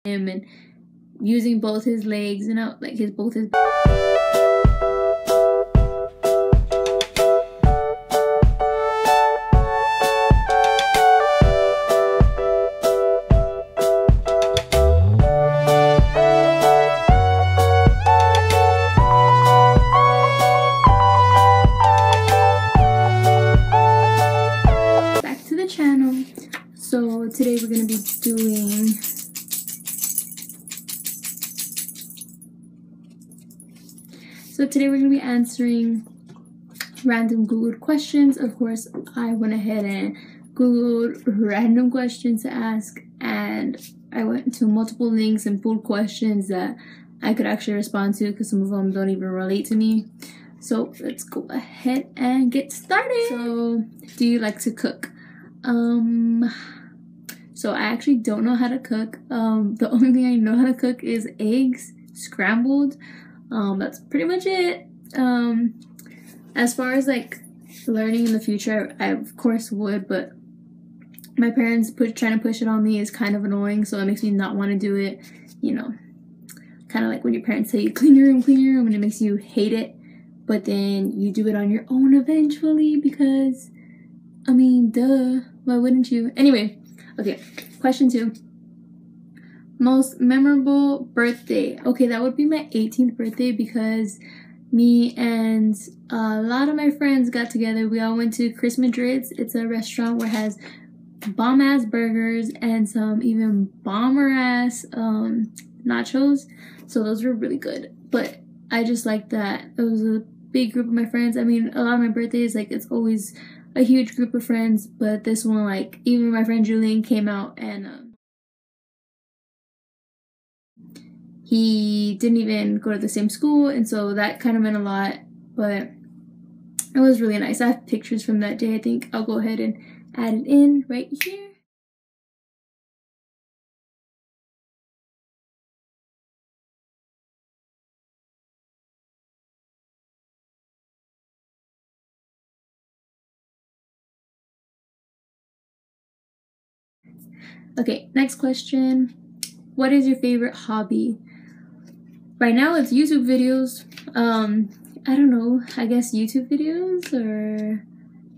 him and using both his legs and out like both his. Back to the channel. So today we're gonna be doing answering random Googled questions. Of course, I went ahead and Googled random questions to ask, and I went to multiple links and pulled questions that I could actually respond to because some of them don't even relate to me. So let's go ahead and get started. So, do you like to cook? So I actually don't know how to cook. The only thing I know how to cook is eggs scrambled. That's pretty much it. As far as like learning in the future, I of course would, but my parents trying to push it on me is kind of annoying, so it makes me not want to do it. You know, kind of like when your parents say you clean your room, and it makes you hate it, but then you do it on your own eventually because, I mean, duh, why wouldn't you? Anyway, okay, question 2. Most memorable birthday. Okay, that would be my 18th birthday because me and a lot of my friends got together. We all went to Chris Madrid's. It's a restaurant where it has bomb-ass burgers and some even bomber-ass nachos. So those were really good. But I just like that it was a big group of my friends. I mean, a lot of my birthdays, like, it's always a huge group of friends. But this one, like, even my friend Julian came out and he didn't even go to the same school, and so that kind of meant a lot, but it was really nice. I have pictures from that day. I think I'll go ahead and add it in right here. Okay, next question. What is your favorite hobby? Right now it's YouTube videos. I don't know, I guess YouTube videos, or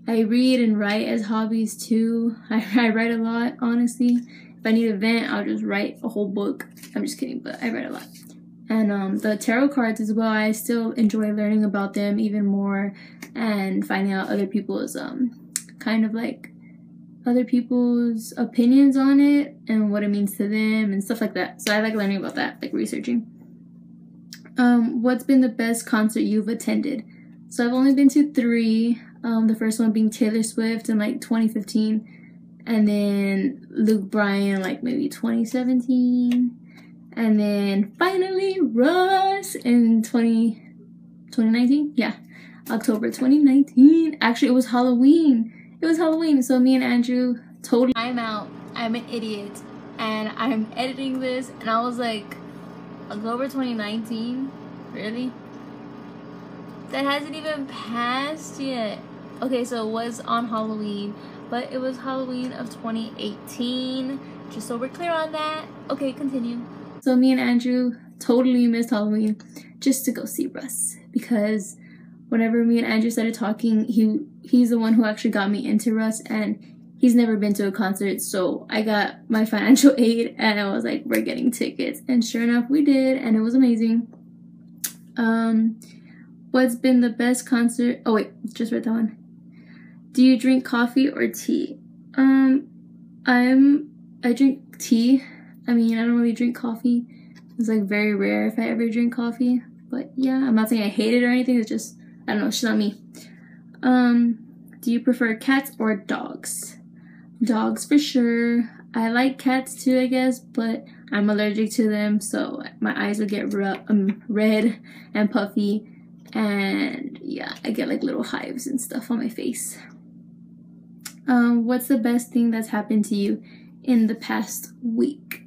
I read and write as hobbies too. I write a lot, honestly. If I need a vent, I'll just write a whole book. I'm just kidding, but I write a lot. And the tarot cards as well, I still enjoy learning about them even more and finding out other people's kind of like other people's opinions on it and what it means to them and stuff like that. So I like learning about that, like researching. What's been the best concert you've attended? So I've only been to 3. The first one being Taylor Swift in like 2015, and then Luke Bryan like maybe 2017, and then finally Russ in 2019. Yeah, October 2019. Actually, it was Halloween. It was Halloween, so me and Andrew totally. I'm out. I'm an idiot, and I'm editing this, and I was like, October 2019? Really? That hasn't even passed yet. Okay, so it was on Halloween, but it was Halloween of 2018. Just so we're clear on that. Okay, continue. So me and Andrew totally missed Halloween just to go see Russ, because whenever me and Andrew started talking, he's the one who actually got me into Russ, and he's never been to a concert, so I got my financial aid and I was like, we're getting tickets, and sure enough we did, and it was amazing. What's been the best concert? Oh wait, just read that one. Do you drink coffee or tea? I drink tea. I mean, I don't really drink coffee. It's like very rare if I ever drink coffee, but yeah, I'm not saying I hate it or anything. It's just, I don't know, it's just not me. Do you prefer cats or dogs? Dogs for sure. I like cats too, I guess, but I'm allergic to them, so my eyes will get red and puffy, and yeah, I get like little hives and stuff on my face. What's the best thing that's happened to you in the past week?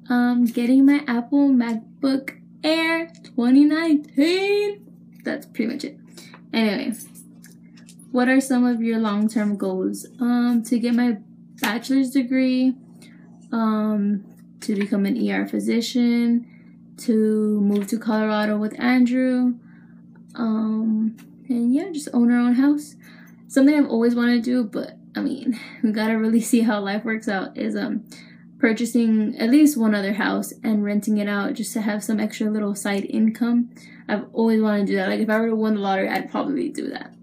Getting my Apple MacBook Air 2019. That's pretty much it. Anyway, what are some of your long-term goals? To get my bachelor's degree, to to become an ER physician, to move to Colorado with Andrew, and yeah, just own our own house. Something I've always wanted to do, but I mean, we gotta really see how life works out, is purchasing at least one other house and renting it out just to have some extra little side income. I've always wanted to do that. Like, if I were to win the lottery, I'd probably do that.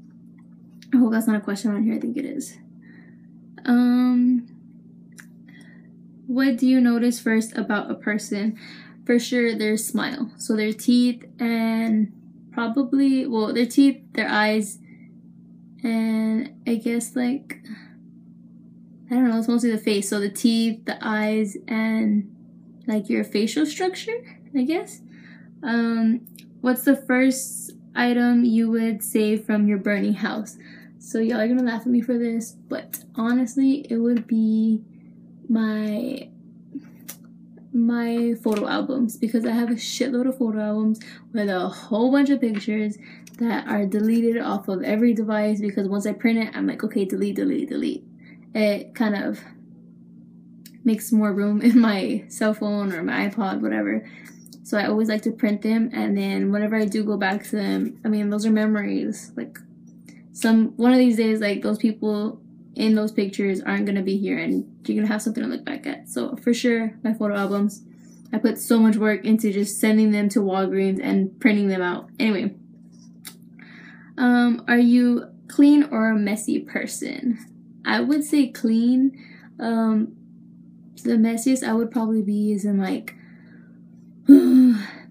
I hope that's not a question on here. I think it is. What do you notice first about a person? For sure, their smile. So their teeth and probably, well, their teeth, their eyes, and I guess, like, I don't know, it's mostly the face. So the teeth, the eyes, and like your facial structure, I guess. What's the first item you would save from your burning house? So y'all are gonna laugh at me for this, but honestly, it would be my photo albums, because I have a shitload of photo albums with a whole bunch of pictures that are deleted off of every device, because once I print it, I'm like, okay, delete. It kind of makes more room in my cell phone or my iPod, whatever. So I always like to print them, and then whenever I do go back to them, I mean, those are memories. Like, one of these days, like, those people in those pictures aren't gonna be here, and you're gonna have something to look back at. So for sure, my photo albums. I put so much work into just sending them to Walgreens and printing them out. Anyway, are you clean or a messy person? I would say clean. The messiest I would probably be is in, like,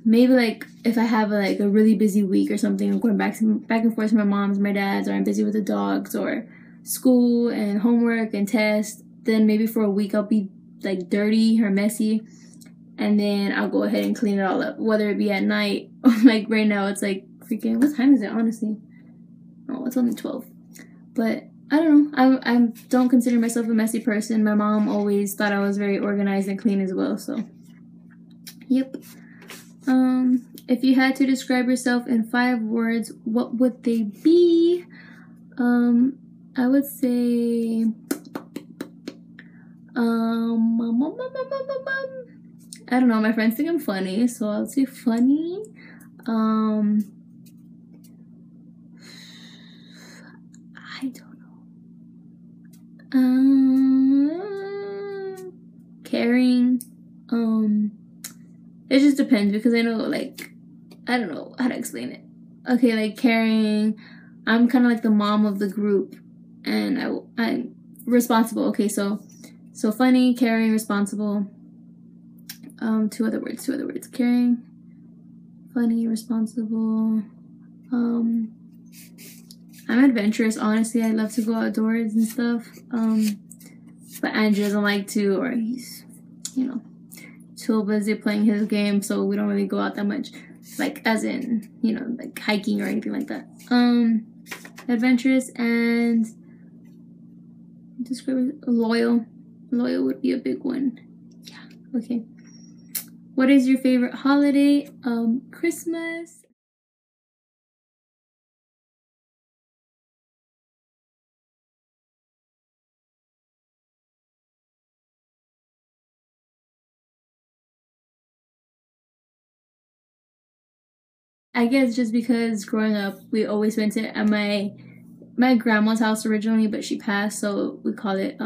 maybe, like, if I have a really busy week or something, I'm going back and forth to my mom's, my dad's, or I'm busy with the dogs, or school and homework and tests, then maybe for a week I'll be, like, dirty or messy, and then I'll go ahead and clean it all up, whether it be at night or, like, right now it's like freaking, what time is it, honestly? Oh, it's only 12. But I don't know, I don't consider myself a messy person. My mom always thought I was very organized and clean as well, so yep. If you had to describe yourself in 5 words, what would they be? I would say, I don't know, my friends think I'm funny, so I'll say funny. I don't know. Caring. It just depends, because I know, like, I don't know how to explain it. Okay, like, caring. I'm kind of like the mom of the group, and I'm responsible. Okay, so funny, caring, responsible. Two other words. Caring, funny, responsible. I'm adventurous, honestly. I love to go outdoors and stuff. But Andrew doesn't like to, or he's, you know, too busy playing his game, so we don't really go out that much. Like, as in, you know, like hiking or anything like that. Adventurous and loyal. Loyal would be a big one. Yeah, okay. What is your favorite holiday? Christmas. I guess just because growing up, we always went to my grandma's house originally, but she passed, so we call it,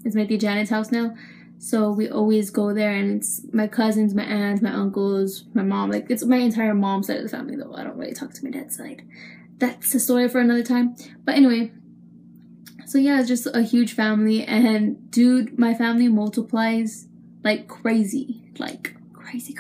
it's my Tia Janet's house now. So we always go there, and it's my cousins, my aunts, my uncles, my mom. Like, it's my entire mom's side of the family, though. I don't really talk to my dad's side. That's a story for another time. But anyway, so yeah, it's just a huge family, and dude, my family multiplies like crazy. Like, crazy.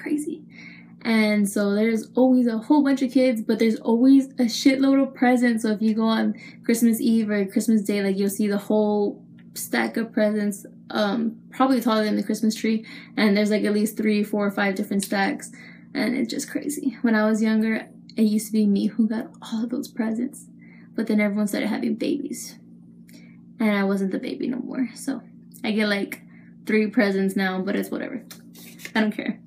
And so there's always a whole bunch of kids, but there's always a shitload of presents. So if you go on Christmas Eve or Christmas Day, like, you'll see the whole stack of presents, probably taller than the Christmas tree. And there's like at least 3, 4, or 5 different stacks. And it's just crazy. When I was younger, it used to be me who got all of those presents. But then everyone started having babies. And I wasn't the baby no more. So I get like 3 presents now, but it's whatever. I don't care.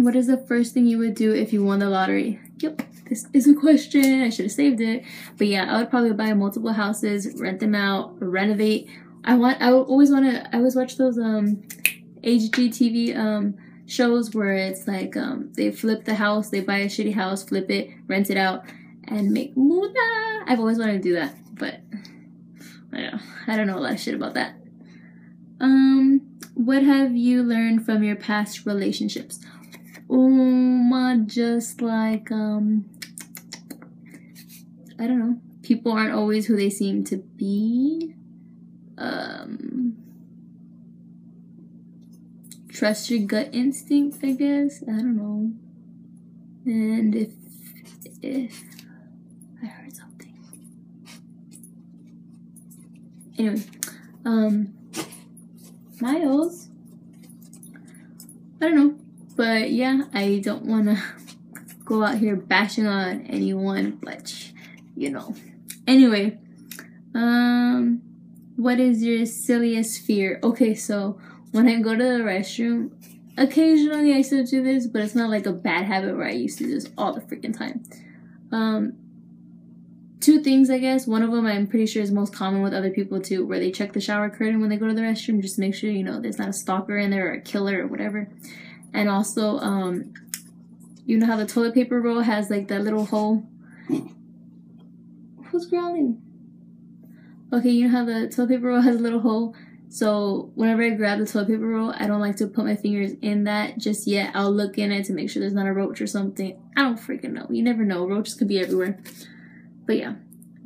What is the first thing you would do if you won the lottery? Yep, this is a question. I should have saved it. But yeah, I would probably buy multiple houses, rent them out, renovate. I always watch those HGTV shows where it's like they flip the house, they buy a shitty house, flip it, rent it out, and make muda. I've always wanted to do that, but I don't know a lot of shit about that. What have you learned from your past relationships? Just like I don't know. People aren't always who they seem to be. Trust your gut instinct, I guess. I don't know. And if I heard something. Anyway, Miles. I don't know. But yeah, I don't want to go out here bashing on anyone, but you know. Anyway, what is your silliest fear? Okay, so when I go to the restroom, occasionally I still do this, but it's not like a bad habit where I used to do this all the freaking time. Two things, I guess. One of them I'm pretty sure is most common with other people too, where they check the shower curtain when they go to the restroom just to make sure, you know, there's not a stalker in there or a killer or whatever. And also, you know how the toilet paper roll has like that little hole? Who's growling? Okay, you know how the toilet paper roll has a little hole? So whenever I grab the toilet paper roll, I don't like to put my fingers in that just yet. I'll look in it to make sure there's not a roach or something. I don't freaking know. You never know. Roaches could be everywhere. But yeah.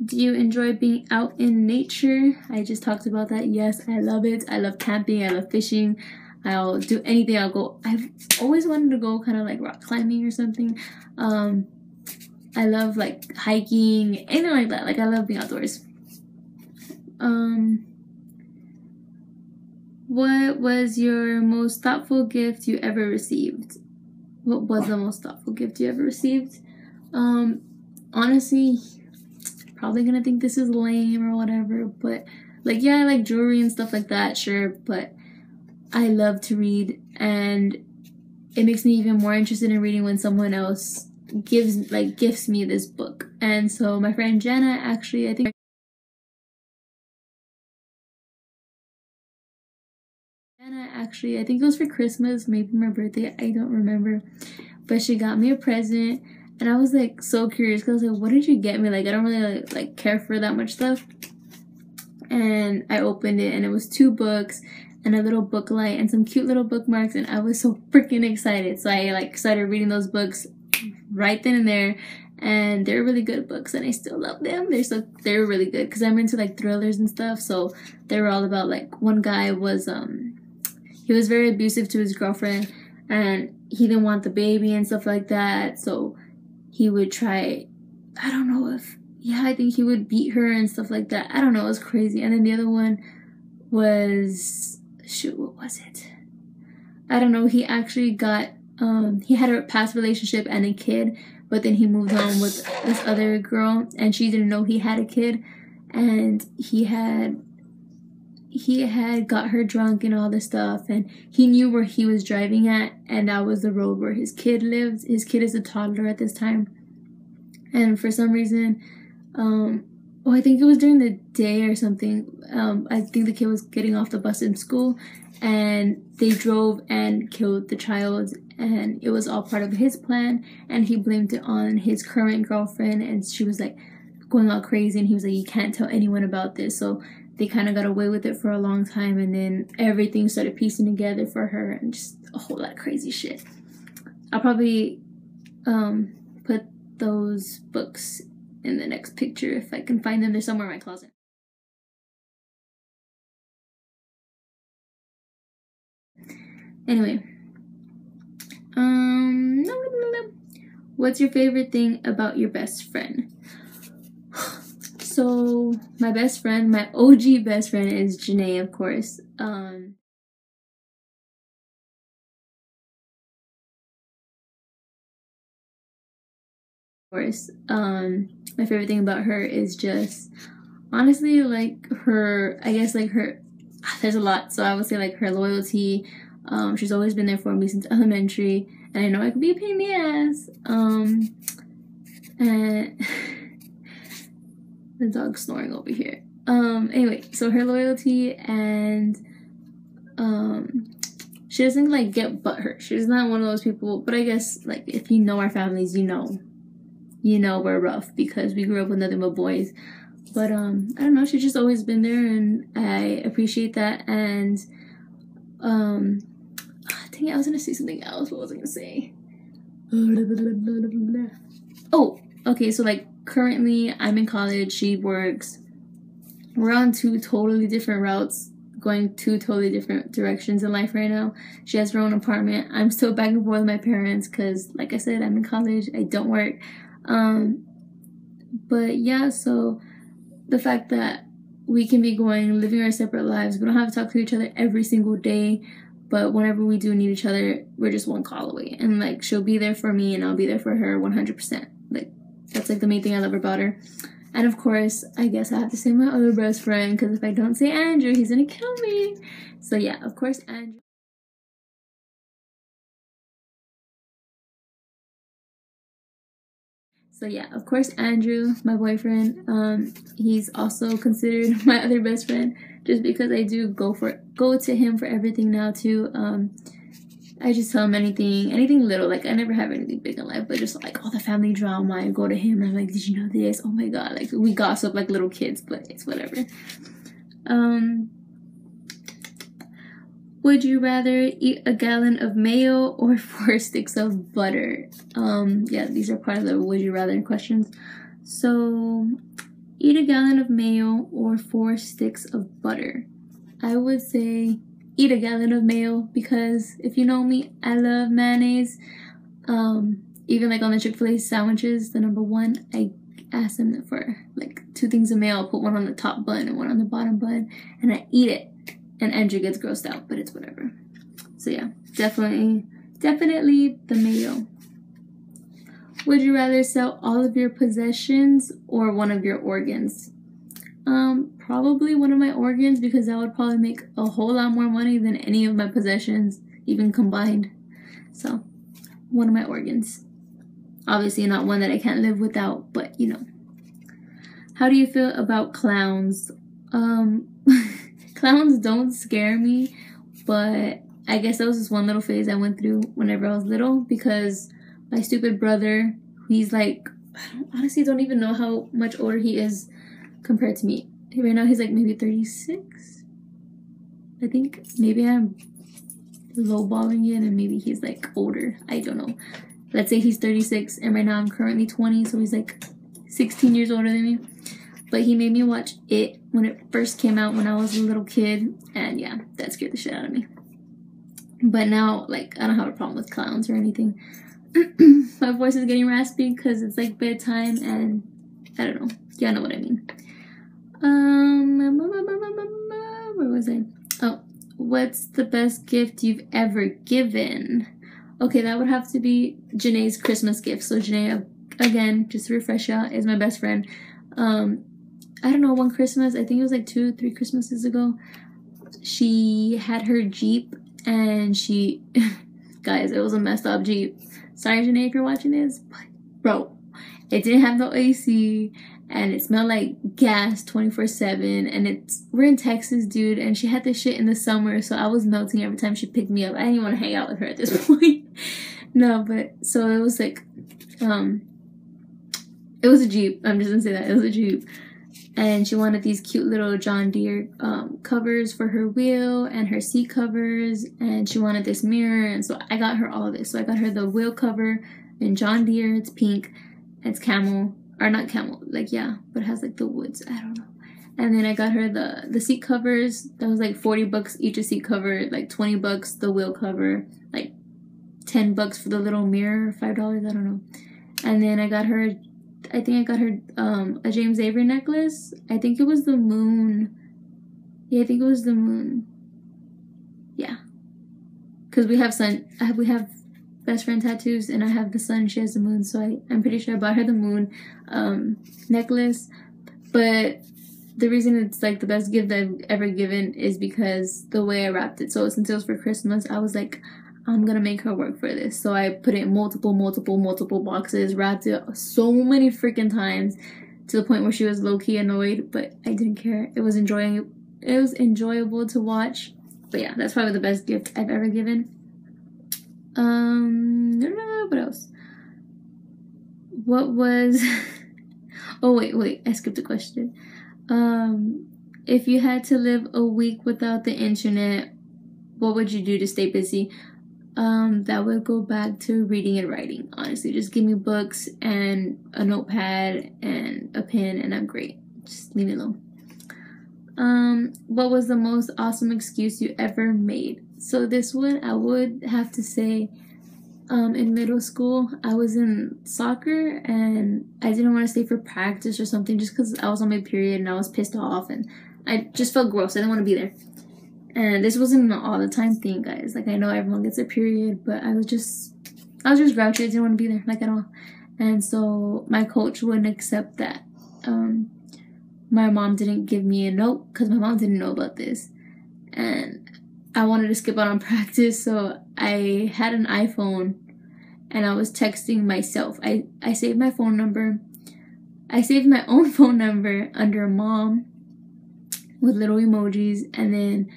Do you enjoy being out in nature? I just talked about that. Yes, I love it. I love camping. I love fishing. I'll do anything. I've always wanted to go kind of like rock climbing or something. I love like hiking, anything like that. Like I love being outdoors. What was your most thoughtful gift you ever received? What was the most thoughtful gift you ever received? Honestly, probably gonna think this is lame or whatever, but like, yeah, I like jewelry and stuff like that, sure, but I love to read, and it makes me even more interested in reading when someone else gifts me this book. And so my friend Jenna actually, I think it was for Christmas, maybe my birthday, I don't remember. But she got me a present, and I was like so curious because I was like, what did you get me? Like I don't really like care for that much stuff. And I opened it, and it was 2 books and a little book light and some cute little bookmarks, and I was so freaking excited. So I like started reading those books right then and there, and they're really good books, and I still love them. They're really good because I'm into like thrillers and stuff. So they were all about like, one guy was he was very abusive to his girlfriend, and he didn't want the baby and stuff like that. So he would try, I don't know if, yeah, I think he would beat her and stuff like that. I don't know, it was crazy. And then the other one was, shoot, what was it? I don't know, he actually got, he had a past relationship and a kid, but then he moved on with this other girl, and she didn't know he had a kid, and he had got her drunk and all this stuff, and he knew where he was driving at, and that was the road where his kid lived. His kid is a toddler at this time, and for some reason, I think it was during the day or something, I think the kid was getting off the bus in school, and they drove and killed the child, and it was all part of his plan, and he blamed it on his current girlfriend, and she was like going all crazy, and he was like, you can't tell anyone about this. So they kind of got away with it for a long time, and then everything started piecing together for her, and just a whole lot of crazy shit. I'll probably put those books in the next picture if I can find them. They're somewhere in my closet. Anyway, what's your favorite thing about your best friend? So my best friend, my OG best friend, is Janae, of course. My favorite thing about her is just, honestly, like her, I guess like her, there's a lot, so I would say like her loyalty. She's always been there for me since elementary, and I know I could be a pain in the ass. And the dog's snoring over here. Anyway, so her loyalty and she doesn't like get butthurt. She's not one of those people, but I guess like if you know our families, you know we're rough because we grew up with nothing but boys. But I don't know, she's just always been there and I appreciate that. And dang it, I was gonna say something else. What was I gonna say? Oh, okay, so like currently I'm in college, she works. We're on two totally different routes, going two totally different directions in life right now. She has her own apartment. I'm still back and forth with my parents because, like I said, I'm in college. I don't work. But yeah, so the fact that we can be living our separate lives. We don't have to talk to each other every single day. But whenever we do need each other, we're just one call away. And like, she'll be there for me and I'll be there for her 100%. Like, that's like the main thing I love about her. And of course, I guess I have to say my other best friend, because if I don't say Andrew, he's gonna kill me. So yeah, of course, Andrew. So yeah, of course, Andrew, my boyfriend, he's also considered my other best friend, just because I do go to him for everything now too. I just tell him anything little. Like, I never have anything big in life, but just like all the family drama, I go to him and I'm like, did you know this? Oh my god, like we gossip like little kids, but it's whatever. Would you rather eat a gallon of mayo or 4 sticks of butter? Yeah, these are part of the would you rather questions. So, eat a gallon of mayo or 4 sticks of butter. I would say eat a gallon of mayo because if you know me, I love mayonnaise. Even like on the Chick-fil-A sandwiches, the #1, I ask them for like 2 things of mayo. I'll put one on the top bun and one on the bottom bun, and I eat it. And Andrew gets grossed out, but it's whatever. So yeah, definitely the mayo. Would you rather sell all of your possessions or one of your organs? Probably one of my organs, because that would probably make a whole lot more money than any of my possessions, even combined. So, one of my organs. Obviously not one that I can't live without, but you know. How do you feel about clowns? Clowns don't scare me, but I guess that was just one little phase I went through whenever I was little, because my stupid brother, he's like, I honestly don't even know how much older he is compared to me. Right now he's like maybe 36. I think maybe I'm lowballing it and maybe he's like older. I don't know. Let's say he's 36 and right now I'm currently 20, so he's like 16 years older than me. But he made me watch it when it first came out when I was a little kid, and yeah, that scared the shit out of me. But now, like, I don't have a problem with clowns or anything. My voice is getting raspy because it's like bedtime, and I don't know. Y'all know what I mean. Where was I? Oh, what's the best gift you've ever given? Okay, that would have to be Janae's Christmas gift. So Janae, again, just to refresh y'all, is my best friend. I don't know, one Christmas, I think it was like 2-3 Christmases ago, she had her Jeep and she, guys, it was a messed up Jeep. Sorry, Janae, if you're watching this, but bro, it didn't have no AC and it smelled like gas 24/7, and we're in Texas, dude, and she had this shit in the summer, so I was melting every time she picked me up. I didn't even want to hang out with her at this point. No, but so it was like, it was a Jeep. I'm just gonna say that it was a Jeep. And she wanted these cute little John Deere covers for her wheel and her seat covers, and she wanted this mirror, and so I got her all of this. So I got her the wheel cover in John Deere. It's pink, it's camel, or not camel, like, yeah, but it has like the woods, I don't know. And then I got her the seat covers. That was like $40 each a seat cover, like $20 the wheel cover, like $10 for the little mirror, $5, I don't know. And then I got her a James Avery necklace. I think it was the moon. Yeah, I think it was the moon. Yeah. Because we have best friend tattoos, and I have the sun, she has the moon, so I'm pretty sure I bought her the moon necklace. But the reason it's like the best gift I've ever given is because the way I wrapped it. So since it was for Christmas, I was like, I'm gonna make her work for this. So I put it in multiple boxes, wrapped it so many freaking times, to the point where she was low-key annoyed, but I didn't care. It was enjoyable to watch. But yeah, that's probably the best gift I've ever given. What else? What was oh wait, I skipped a question. If you had to live a week without the internet, what would you do to stay busy? That would go back to reading and writing. Honestly, just give me books and a notepad and a pen, and I'm great. Just leave me alone. What was the most awesome excuse you ever made? So this one, I would have to say, in middle school, I was in soccer and I didn't want to stay for practice or something just because I was on my period and I was pissed off and I just felt gross. I didn't want to be there. And this wasn't an all the time thing, guys. Like, I know everyone gets a period, but I was just grouchy. I didn't want to be there, like, at all. And so my coach wouldn't accept that. My mom didn't give me a note because my mom didn't know about this. And I wanted to skip out on practice, so I had an iPhone and I was texting myself. I saved my phone number. I saved my own phone number under mom with little emojis, and then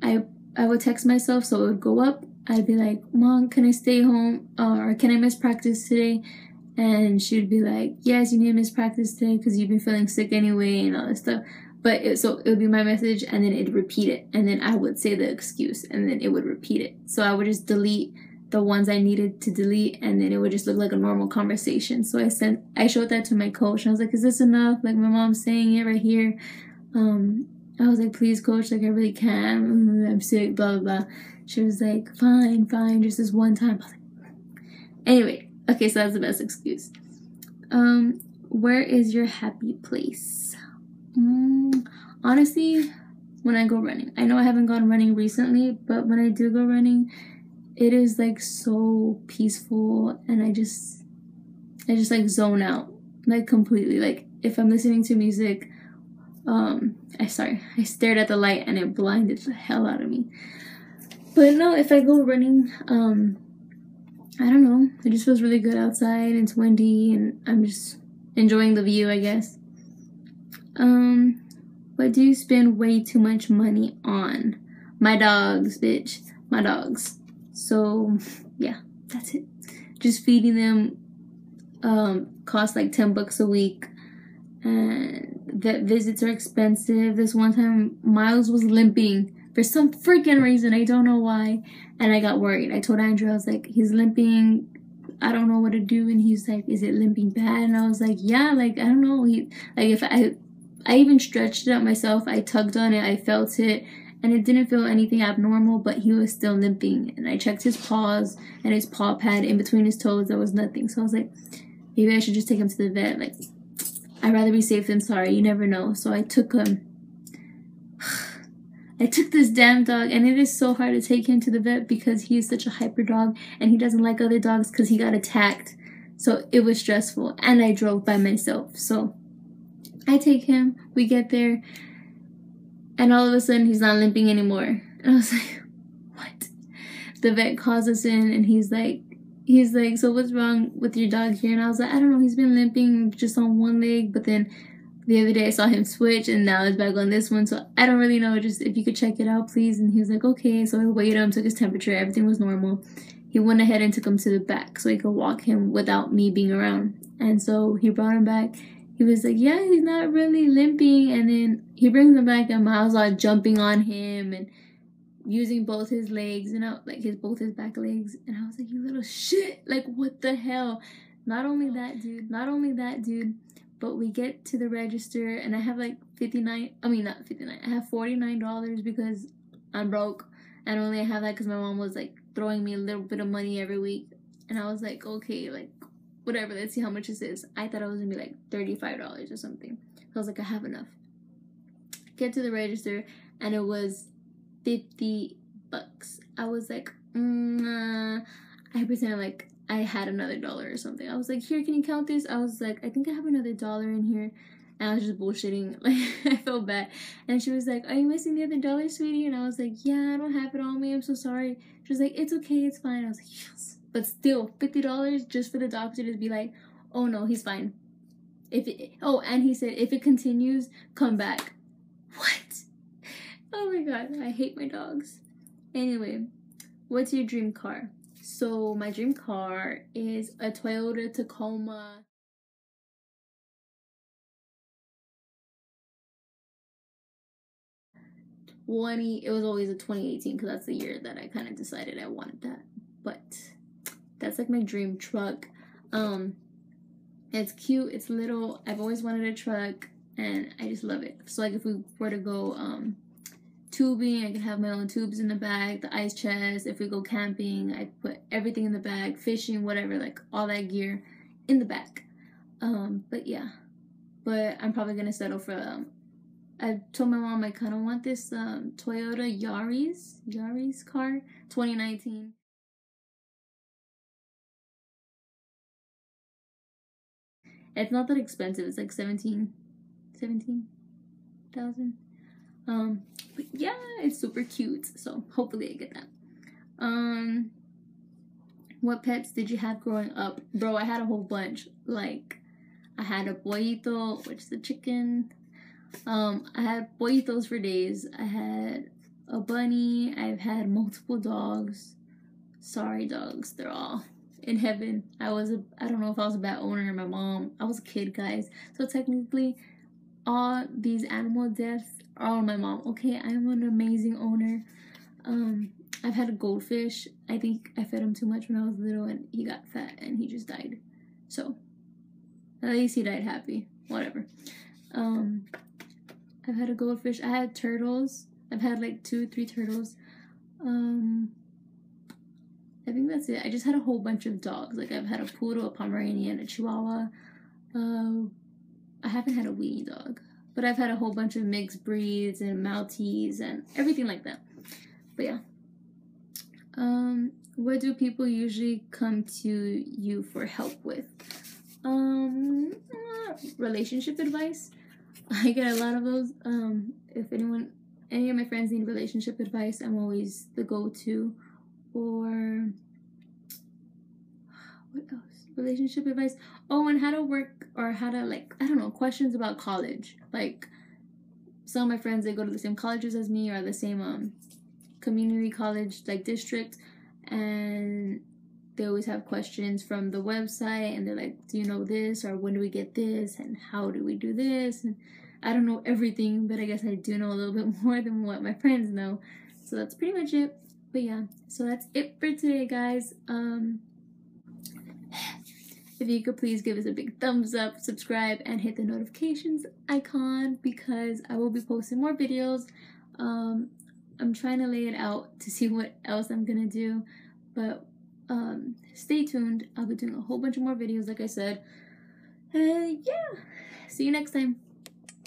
I would text myself, so it would go up. I'd be like, Mom, can I stay home? Or can I miss practice today? And she would be like, yes, you need to miss practice today because you've been feeling sick anyway and all this stuff. But so it would be my message, and then it'd repeat it. And then I would say the excuse, and then it would repeat it. So I would just delete the ones I needed to delete, and then it would just look like a normal conversation. So I showed that to my coach. I was like, is this enough? Like, my mom's saying it right here. I was like, please, coach, like, I really can't. I'm sick, blah, blah, blah. She was like, fine, just this one time. I was like, anyway, okay, so that's the best excuse. Where is your happy place? Honestly, when I go running. I know I haven't gone running recently, but when I do go running, it is, like, so peaceful, and I just like, zone out, like, completely. Like, if I'm listening to music, I stared at the light and it blinded the hell out of me. But no, if I go running, I don't know, it just feels really good outside, it's windy, and I'm just enjoying the view, I guess. What do you spend way too much money on? My dogs, bitch. My dogs. So, yeah, that's it. Just feeding them, costs like $10 a week. And vet visits are expensive. This one time, Miles was limping for some freaking reason. I don't know why. And I got worried. I told Andrew, I was like, he's limping. I don't know what to do. And he's like, is it limping bad? And I was like, yeah, like, I don't know. If I even stretched it out myself. I tugged on it. I felt it. And it didn't feel anything abnormal, but he was still limping. And I checked his paws and his paw pad in between his toes. There was nothing. So I was like, maybe I should just take him to the vet. Like, I'd rather be safe than sorry. You never know. So I took him. I took this damn dog, and it is so hard to take him to the vet because he is such a hyper dog, and he doesn't like other dogs because he got attacked. So it was stressful, and I drove by myself. So I take him. We get there, and all of a sudden he's not limping anymore. And I was like, what? The vet calls us in, and he's like, so what's wrong with your dog here? And I was like, I don't know, he's been limping just on one leg, but then the other day I saw him switch, and now he's back on this one, so I don't really know, just if you could check it out, please. And he was like, okay. So I weighed him, took his temperature, everything was normal. He went ahead and took him to the back so he could walk him without me being around. And so he brought him back. He was like, yeah, he's not really limping. And then he brings him back, and Miles was jumping on him and using both his legs, and both his back legs. And I was like, you little shit, like, what the hell? Not only that, dude, but we get to the register, and I have like I have $49 because I'm broke, and only I have that because my mom was like throwing me a little bit of money every week. And I was like, okay, like, whatever, let's see how much this is. I thought it was gonna be like $35 or something. So I was like, I have enough. Get to the register, and it was $50. I was like, I pretended like I had another dollar or something. I was like, here, can you count this? I was like, I think I have another dollar in here. And I was just bullshitting. Like, I felt bad. And she was like, are you missing the other dollar, sweetie? And I was like, yeah, I don't have it on me. I'm so sorry. She was like, it's okay, it's fine. I was like, yes. But still, $50 just for the doctor to be like, oh no, he's fine. And he said, if it continues, come back. What? Oh my god, I hate my dogs. Anyway, what's your dream car? So my dream car is a Toyota Tacoma. It was always a 2018 because that's the year that I kind of decided I wanted that. But that's like my dream truck. It's cute, it's little. I've always wanted a truck and I just love it. So like if we were to go tubing, I could have my own tubes in the bag, the ice chest. If we go camping, I put everything in the bag, fishing, whatever, like all that gear in the back. But yeah. But I'm probably gonna settle for I told my mom I kind of want this Toyota Yaris car, 2019. It's not that expensive. It's like 17,000. But yeah, it's super cute. So hopefully I get that. What pets did you have growing up? Bro, I had a whole bunch. Like, I had a pollito, which is a chicken. I had pollitos for days. I had a bunny. I've had multiple dogs. Sorry, dogs. They're all in heaven. I don't know if I was a bad owner or my mom. I was a kid, guys. So technically, all these animal deaths are all my mom. Okay, I'm an amazing owner. I've had a goldfish. I think I fed him too much when I was little and he got fat and he just died. So, at least he died happy. Whatever. I've had a goldfish. I had turtles. I've had like 2-3 turtles. I think that's it. I just had a whole bunch of dogs. Like I've had a poodle, a Pomeranian, a Chihuahua. I haven't had a weenie dog. But I've had a whole bunch of mixed breeds and Maltese and everything like that. But yeah. What do people usually come to you for help with? Relationship advice. I get a lot of those. If any of my friends need relationship advice, I'm always the go-to. Or what else? Relationship advice. Oh, and how to work or how to like, I don't know, questions about college. Like some of my friends, they go to the same colleges as me or the same community college like district, and they always have questions from the website and they're like, do you know this, or when do we get this, and how do we do this? And I don't know everything, but I guess I do know a little bit more than what my friends know. So that's pretty much it. But yeah, so that's it for today, guys. If you could please give us a big thumbs up, subscribe, and hit the notifications icon because I will be posting more videos. I'm trying to lay it out to see what else I'm gonna do, but stay tuned. I'll be doing a whole bunch of more videos, like I said. Yeah, see you next time.